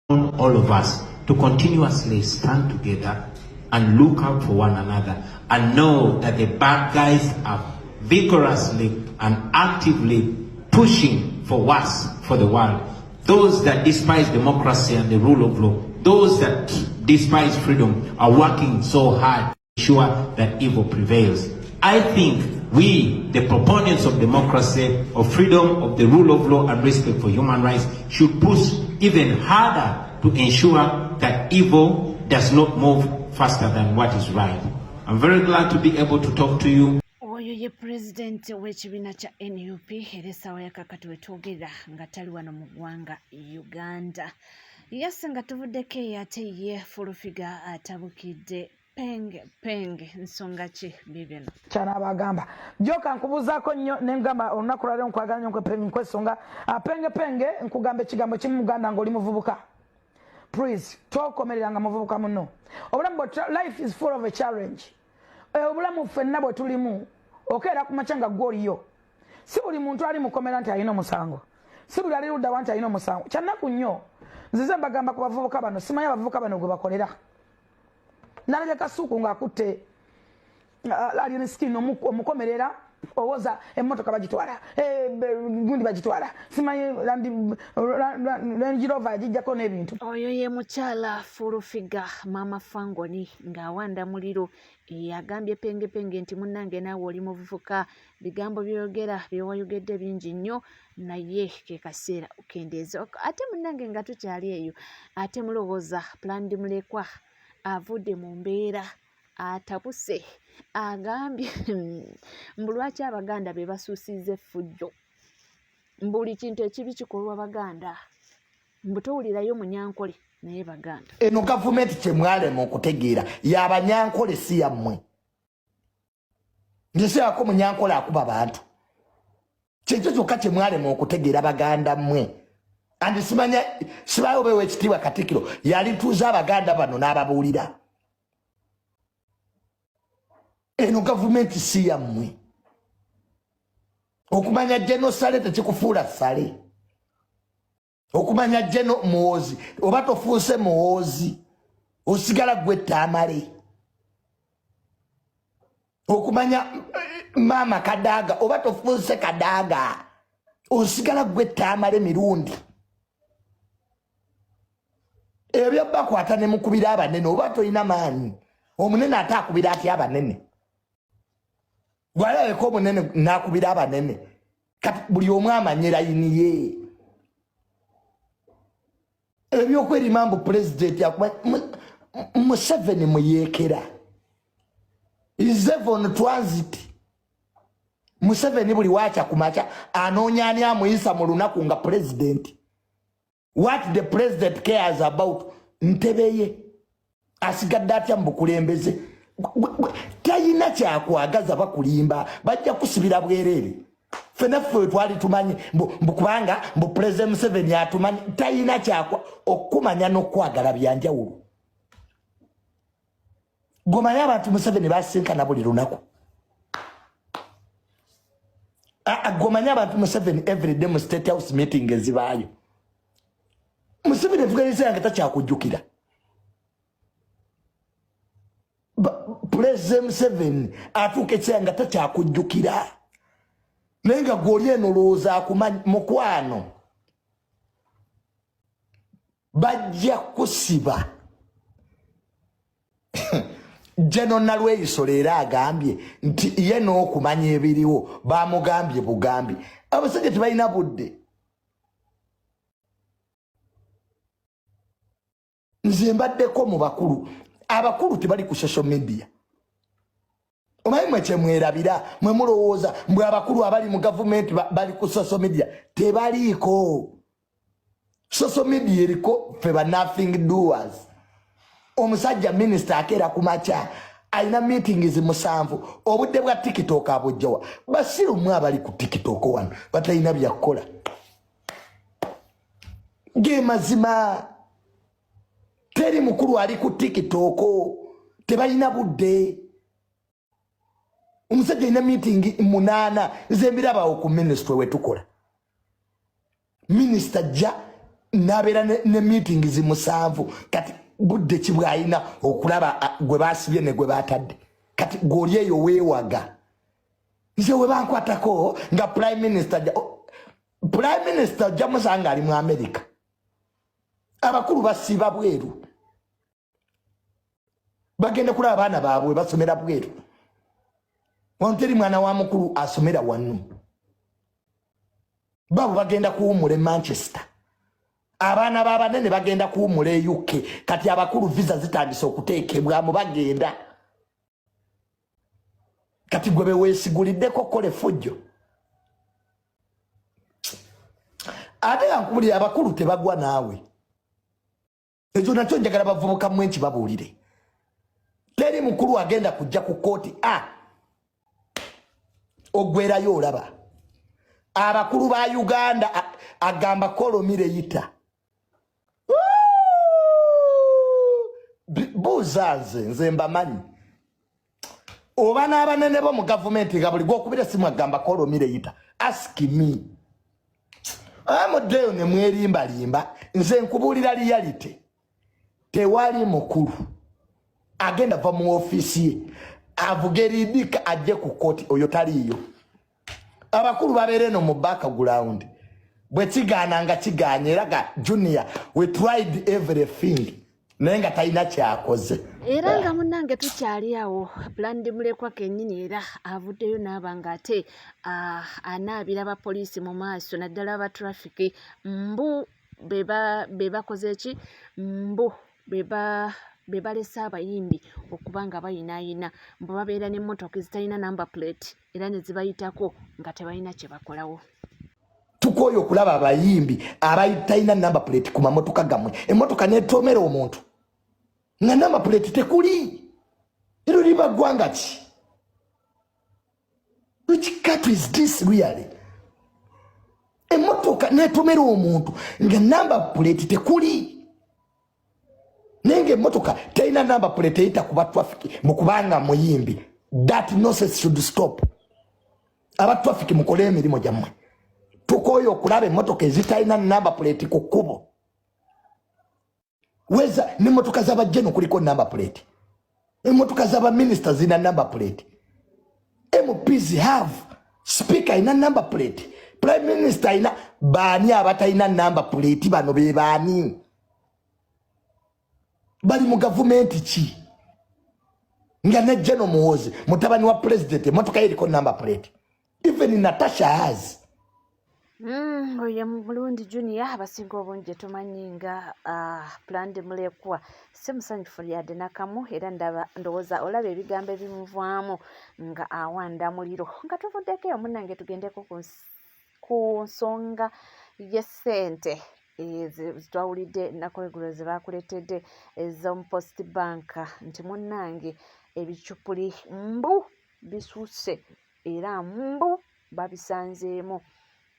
all of us to continuously stand together and look out for one another and know that the bad guys are vigorously and actively pushing for worse for the world. Those that despise democracy and the rule of law, those that despise freedom are working so hard to ensure that evil prevails. I think we, the proponents of democracy, of freedom, of the rule of law and respect for human rights, should push even harder to ensure that evil does not move faster than what is right. I'm very glad to be able to talk to you. Oyo ye president w'ekibiina kya NUP era essaawa yakakati wetwogera nga tali wano mu ggwanga Uganda. Yes, nga tuvuddeko ate ye Fulufiga atabukidde penge nsonga ki bibino kyana bagamba joka nkubuzaako nnyo nengamba olunaku lwaleero nkwagala nnyo nkwesonga penge nkugamba ekigambo kimu muganda ng'oli muvubuka. Please tokomereranga muvubuka muno. Obulamu life is full of a challenge. Obulamu ffenna bwe tulimu okeera ku makya nga gw'oliyo. Si buli muntu ali mukomera nti alina omusango, si buli ali ludda wa nti alina omusango. Kyannaku nnyo nzize mbagamba ku bavubuka bano, simanyi abavubuka bano gwe bakolera. Nalabye Kasuuku ng'akutte alien skin omukomerera owoza emmotoka bagitwala gundi bagitwala simanyi Range Rover agijjako n'ebintu. Oyo ye mukyala Fulufiga Mama Fangoni ng'awanda muliro yagambye penge nti munnange naawe oli muvubuka, bigambo by'oyogera byewayogedde bingi nnyo naye ke kaseera okendeeza. Ate munnange nga tukyali eyo ate mulowooza Plan Mulekwa avudde mu mbeera atabuse agambye mbu lwaki Abaganda be basuusiza effujjo, buli kintu ekibi kikolwa Baganda, mbu towulirayo Munyankole naye Baganda. Eno gavumenti kyemwalema okutegeera y'Abanyankole si yammwe. Ngeseako Munyankole akuba bantu, kyekyo kyokka kyemwalema okutegeera Baganda mmwe. Andi simanya sibayo bewe ekitiibwa Katikkiro yalituuza Abaganda bano n'ababuulira. Eno gavumenti si yammwe. Okumanya Jeno Sale tekikufuula Sale. Okumanya Jeno Muhoozi oba tofuuse Muhoozi osigala gwe Tamale. Okumanya Maama Kadaga oba tofuuse Kadaga osigala gwe Tamale mirundi. Ebyo bakwata ne mukubira abanene oba toyina maanyi. Omunene ate akubira atya abanene? Gwalabeko omunene n'akubira abanene kati buli omu amanye layini ye. Ebyokwerinda mbu pulezidenti Museveni muyeekera is on transit. Museveni buli waakya ku makya anoonya ani amuyisa mu lunaku nga pulezidenti. What the president cares about ntebe ye asigadde atya mu bukulembeze. Tayina kyakwagaza bakulimba bajja kusibira bwereere. Feneffe twali tumanyi mbu kubanga mbu President Museveni atumanyi, tayina kyakwa okumanya n'okwagala byanjawulo. Gomanyi abantu Museveni basinkana buli lunaku. Gomanyi abantu Museveni everyday mu State House meeting ezibaayo. Museveni evuganisa nga takyakujjukira. President Museveni atuuka ekiseera nga takyakujjukira. Naye nga gw'oli eno olowooza akumanyi mukwano. Bajja kusiba. Jeno Nalweyiso leero agambye nti ye n'okumanya ebiriwo baamugambye bugambi. Abasajja tebalina budde. Nze mbaddeko mu bakulu. Abakulu tebali ku social media. Omanyi mwe kyemwerabira mwe mulowooza mbwe abakulu abali mu gavumenti bali ku social media. Tebaliiko. Social media eriko ffe ba nothing doers. Omusajja minister akeera ku makya alina meetings musanvu obudde bwa TikTok abujjawa. Basiru mwe abali ku TikTok wano batalina byakukola. Ge mazima teri mukulu ali ku TikTok tebalina budde. Omusajja ina meeting 8 zembirabawo ku ministry wetukola. Minister ja nabera ne meetings musanvu kati budde kibwayina okulaba gwe basibye ne gwe batadde kati goli eyo weewaga nze we bankwatako nga prime minister jamusanga ali mu America abakulu basiba bweru bagenda kulaba abaana baabwe basomera bweru wanteri mwana wa mukulu asomera wanu babo bagenda kuwumula Manchester abaana b'abanene bagenda kuwumula UK kati abakulu visa zitandise okuteekebwamu bagenda kati gwe beweesiguliddeko kole fujjo ate yankubuli abakulu tebagwa naawe ekyo nakyo njagala bavubuka mwenki babuulire teri mukulu agenda kujja ku kooti ogwerayo olaba abakulu ba Uganda agamba kolomire yita buzaze nze mbamanyi oba n'abanene bo mu gavumenti nga buli gwokubira simu agamba kolomire yita ask me amudeyo ne mwerimbalimba nze nkubuulira reality tewali mukulu agenda va mu ofisi ye avuga eridika ajje ku kooti oyo taliyo abakulu babere no mu background bwe kigaana nga kiganye eraga junior we tried everything nenga taina kyakoze era nga munnange tukyali awo Brand Mulekwa kennyini era avuddeyo n'abanga ate anaabira abapoliisi mu maaso naddala aba traffic mbu bebakoze eki mbu bebalese abayimbi okubanga bayinaayina mbu babeera n'emmotoka ezitalina number plate era ne zibayitako nga tebalina kye bakolawo tukoyo okulaba abayimbi abayitalina number plate ku mamotoka gamwe emmotoka netomera omuntu nga number plate tekuli ero liba gwanga ki which country is this really emmotoka netomera omuntu nga number plate tekuli nenge emmotoka teina number plate eyita kuba traffic mukubanga muyimbi that nonsense should stop aba traffic mukole emirimu gyammwe tukoyo okulaba emmotoka ezitaina number plate ku kkubo weza n'emmotoka z'abajjeno kuliko number plate emmotoka z'abaminister zina number plate MPs have speaker ina number plate prime minister ina baani abatalina number plate bano be baani bali mu gavumenti ki nga ne General Muhoozi mutabani wa president emmotoka eriko number plate even Natasha has oyo Mulundi Junior abasinga obungi tumanyi nga Brand Mulekwa si musanyufu lyadde nakamu era ndowooza olaba ebigambo ebimuvaamu nga awanda muliro nga tuvuddeko eyo munnange tugendeko ku nsonga y'essente zitwawulidde nakolegulo ze bakuletedde ez'omu Post Bank nti munnange ebicupuli mbu bisuuse era mbu babisanzeemu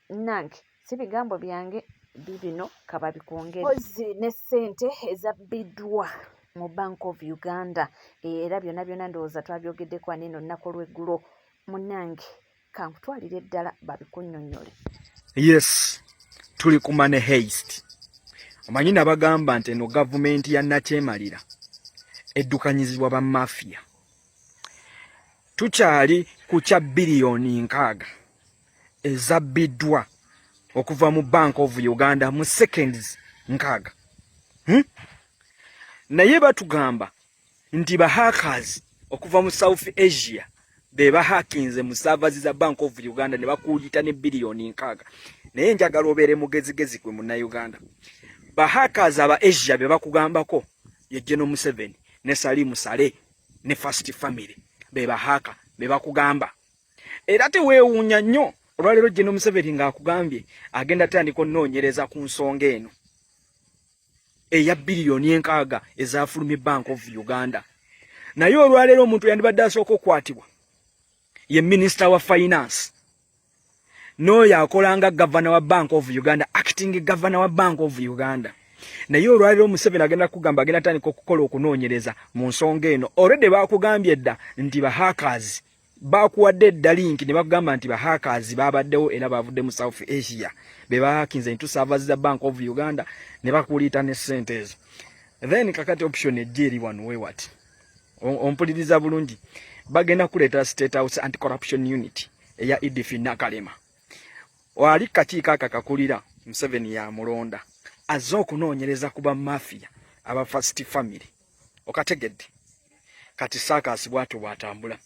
nange si bigambo byange bibino kababikongere ozi ne ssente ezabbiddwa mu Bank of Uganda era byonna ndowooza twabyogeddeko aneeno nnaku olw'eggulo munnange kankutwalire eddala babikunnyonnyole. Yes, tuli ku money heist. Omanyi nabagamba nti eno gavumenti ya nakyemalira eddukanyizibwa ba mafia. Tukyali ku kya biliyoni 6 ezabbiddwa okuva mu Bank of Uganda mu seconds 6. Naye batugamba nti ba hackers okuva mu South Asia beba hackinze mu servers za Bank of Uganda ne bakuyita ne biliyoni 6. Naye njagala obeere mugezigezi kwe munna Uganda. Ba hackers aba Asia beba kugambako ye General Museveni ne Salim Saleh ne First Family beba haka beba kugamba. Era teweewuunya nnyo olwaleero General Museveni ng'akugambye agenda tandika onnoonyereza ku nsonga eno eya biliyoni 6 ezafulumye Bank of Uganda. Naye olwaleero omuntu yandibadde asooka okukwatibwa ye Minister wa Finance n'oyo akolanga Governor wa Bank of Uganda, acting Governor wa Bank of Uganda. Naye olwaleero Museveni agenda kugamba agenda tandika okukola okunoonyereza mu nsonga eno. Already baakugambye dda nti ba hackers bakuwadde dda link ne bagamba nti bahackers babaddewo era bavudde mu South Asia be bahakinze into servers za Bank of Uganda ne bakulita ne sente ezo. Then kakati option ejiri wano we what ompuliriza bulungi bagenda kuleta State House Anti-Corruption Unit eya Edith Nakalema wali kakiiko akakakulira Museveni ya mulonda azza okunoonyereza kuba mafia aba First Family okategedde kati Sakas bwatu bwatambula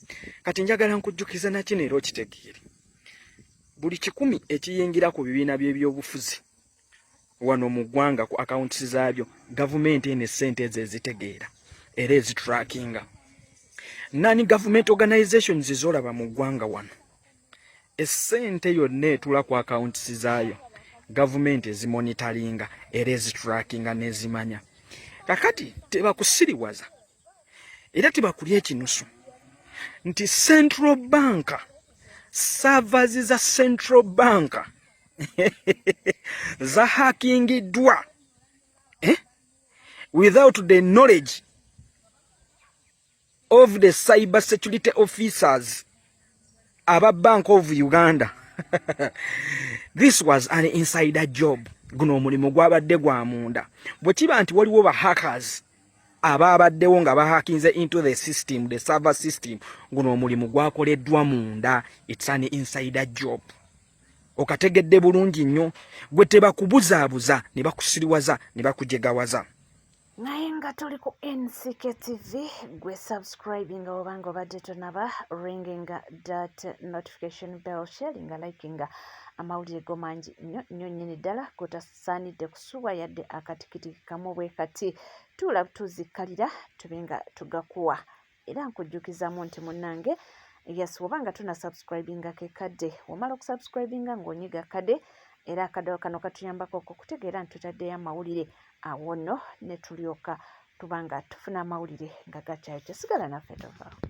kati njagala nkujjukiza na kino era okitegeere buli 10 ekiyingira ku bibiina by'ebyobufuzi wano mu ggwanga ku accounts zaabyo government ene sente ezitegeera era ezitrackinga nani government organizations zolaba mu ggwanga wano esente yonna etula ku accounts zaayo government ezimonitoringa era ezitrackinga nezimanya kakati tebakusiriwaza era tebakulya ekinusu nti Central Bank servers za Central Bank za hackingidwa without the knowledge of the cyber security officers aba Bank of Uganda. This was an insider job. Guno omulimu gwabadde gwa munda. Bwe kiba nti waliwo ba hackers ababaddewo nga bahakinze into the system, the server system, guno omulimu gwakoleddwa munda. It's an insider job. Okategedde bulungi nnyo gwe tebakubuzaabuza ne bakusiriwaza ne bakujegawaza. naye nga tuli ku NCK TV gwe subscribing obanga obadde tonaba ringing that notification bell sharing liking amawulire go mangi nnyo nnyini ddala gotasaanidde kusuubwa yadde akatikiti kamu bwe kati tuula tuzikkalira tubenga tugakuwa era nkujjukizamu nti munnange yes wobanga tuna subscribinga ke kadde wamala okusubscribinga ng'onyiga kadde era akadde kano katuyambako okutegeera nti tutaddeyo amawulire awo nno ne tulyoka tubanga tufuna amawulire nga gakyayokyo sigala naffe tovaawo.